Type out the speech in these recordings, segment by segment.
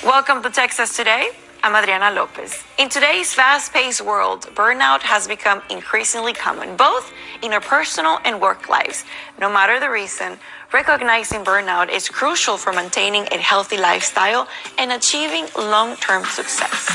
Welcome to Texas Today. I'm Adriana Lopez. In today's fast-paced world, burnout has become increasingly common, both in our personal and work lives. No matter the reason, recognizing burnout is crucial for maintaining a healthy lifestyle and achieving long-term success.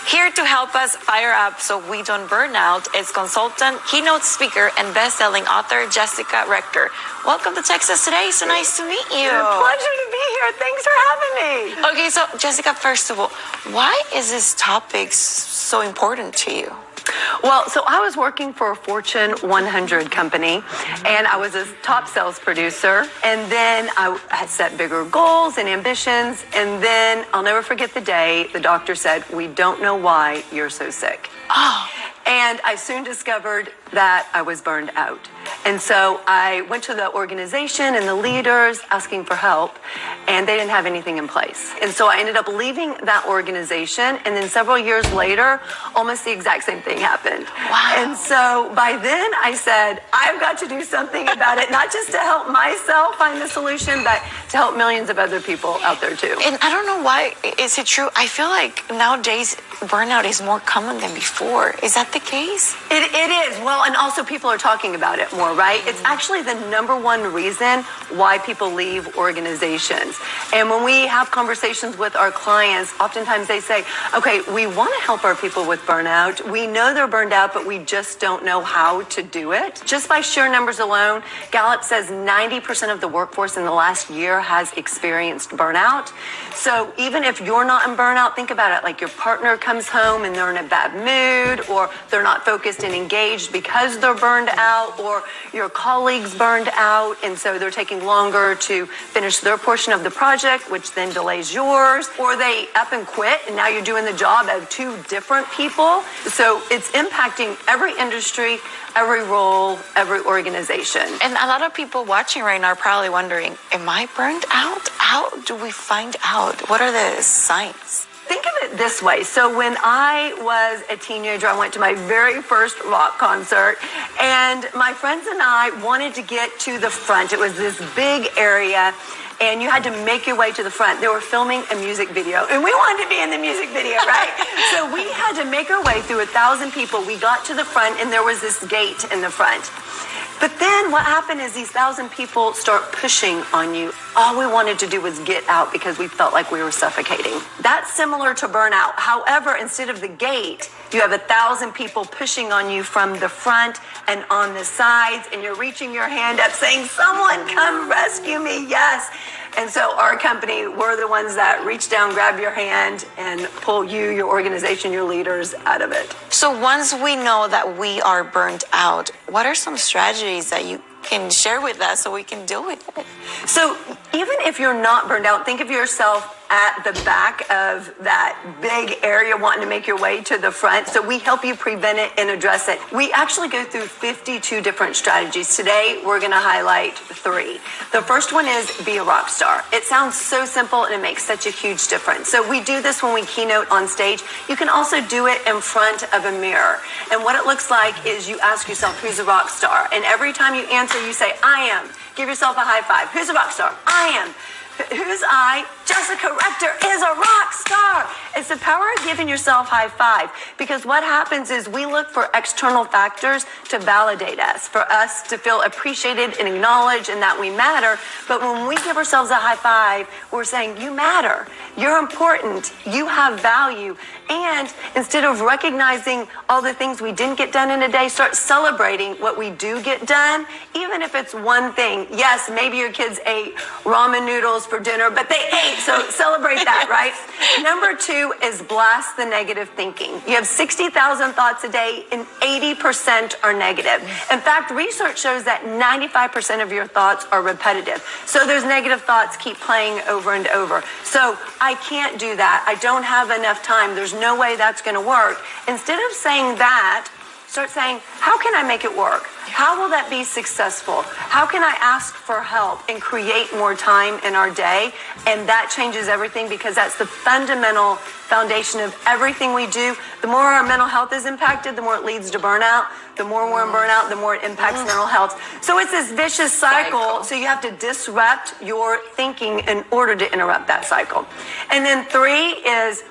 Here to help us fire up so we don't burn out is consultant, keynote speaker, and best-selling author Jessica Rector. Welcome to Texas Today. So nice to meet you. Pleasure to be here. Thanks for having me. Okay, so Jessica, first of all, why is this topic so important to you? Well, so I was working for a Fortune 100 company, and I was a top sales producer, and then I had set bigger goals and ambitions, and then I'll never forget the day the doctor said, "We don't know why you're so sick." Oh. And I soon discovered that I was burned out. And so I went to the organization and the leaders asking for help, and they didn't have anything in place. And so I ended up leaving that organization, and then several years later, almost the exact same thing happened. Wow. And so by then I said, I've got to do something about it, not just to help myself find the solution, but to help millions of other people out there too. And I don't know why, is it true? I feel like nowadays burnout is more common than before. Is that the case? It is. Well, and also people are talking about it more, right? It's actually the number one reason why people leave organizations. And when we have conversations with our clients, oftentimes they say, okay, we want to help our people with burnout. We know they're burned out, but we just don't know how to do it. Just by sheer numbers alone, Gallup says 90% of the workforce in the last year has experienced burnout. So even if you're not in burnout, think about it like your partner comes home and they're in a bad mood, or they're not focused and engaged because they're burned out, or your colleagues burned out, and so they're taking longer to finish their portion of the project, which then delays yours, or they up and quit, and now you're doing the job of two different people. So it's impacting every industry, every role, every organization. And a lot of people watching right now are probably wondering, am I burned out? How do we find out? What are the signs? Think of it this way. So when I was a teenager, I went to my very first rock concert, and my friends and I wanted to get to the front. It was this big area, and you had to make your way to the front. They were filming a music video, and we wanted to be in the music video, right? So we had to make our way through 1,000 people. We got to the front, and there was this gate in the front. But then what happened is these 1,000 people start pushing on you. All we wanted to do was get out because we felt like we were suffocating. That's similar to burnout. However, instead of the gate, you have 1,000 people pushing on you from the front and on the sides, and you're reaching your hand up saying, "Someone come rescue me, yes." And so our company, we're the ones that reach down, grab your hand, and pull you, your organization, your leaders out of it. So once we know that we are burnt out, what are some strategies that you can share with us so we can deal with it? So even if you're not burned out, think of yourself at the back of that big area wanting to make your way to the front. So we help you prevent it and address it. We actually go through 52 different strategies. Today, we're going to highlight 3. The first one is be a rock star. It sounds so simple and it makes such a huge difference. So we do this when we keynote on stage. You can also do it in front of a mirror. And what it looks like is you ask yourself, who's a rock star? And every time you answer, you say, I am. Give yourself a high five. Who's a rock star? I am. Who's I? Jessica Rector is a rock star. It's the power of giving yourself high five, because what happens is we look for external factors to validate us, for us to feel appreciated and acknowledged and that we matter. But when we give ourselves a high five, we're saying you matter, you're important, you have value. And instead of recognizing all the things we didn't get done in a day, start celebrating what we do get done, even if it's one thing. Yes, maybe your kids ate ramen noodles for dinner, but they ate, so celebrate that, right? Number 2 is blast the negative thinking. You have 60,000 thoughts a day, and 80% are negative. In fact, research shows that 95% of your thoughts are repetitive. So those negative thoughts keep playing over and over. So I can't do that. I don't have enough time. There's no way that's going to work. Instead of saying that, start saying, how can I make it work? How will that be successful? How can I ask for help and create more time in our day? And that changes everything, because that's the fundamental foundation of everything we do. The more our mental health is impacted, the more it leads to burnout. The more we're in burnout, the more it impacts mental health. So it's this vicious cycle. So you have to disrupt your thinking in order to interrupt that cycle. And then 3 is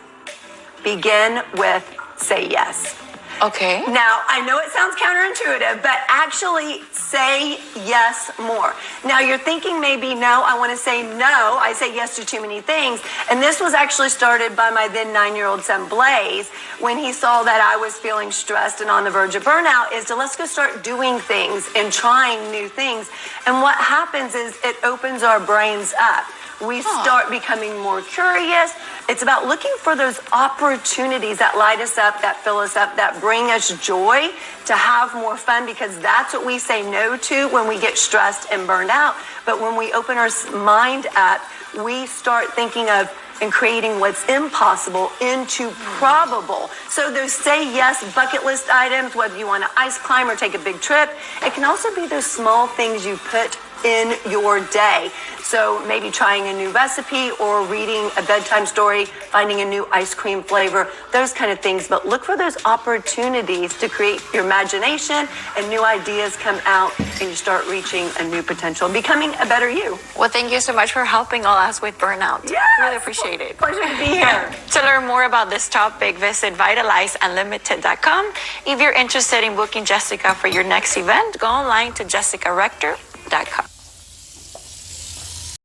begin with say yes. Okay. Now, I know it sounds counterintuitive, but actually say yes more. Now, you're thinking maybe, no, I want to say no. I say yes to too many things. And this was actually started by my then 9-year-old son, Blaze, when he saw that I was feeling stressed and on the verge of burnout, is to let's go start doing things and trying new things. And what happens is it opens our brains up. We start becoming more curious. It's about looking for those opportunities that light us up, that fill us up, that bring us joy, to have more fun, because that's what we say no to when we get stressed and burned out. But when we open our mind up, we start thinking of and creating what's impossible into probable. So those say yes bucket list items, whether you want to ice climb or take a big trip, it can also be those small things you put in your day. So maybe trying a new recipe or reading a bedtime story, finding a new ice cream flavor, those kind of things. But look for those opportunities to create your imagination, and new ideas come out, and you start reaching a new potential, becoming a better you. Well, thank you so much for helping all us with burnout. Yes! Really appreciate it. Pleasure to be here. To learn more about this topic, visit vitalizeunlimited.com. If you're interested in booking Jessica for your next event, go online to jessicarector.com.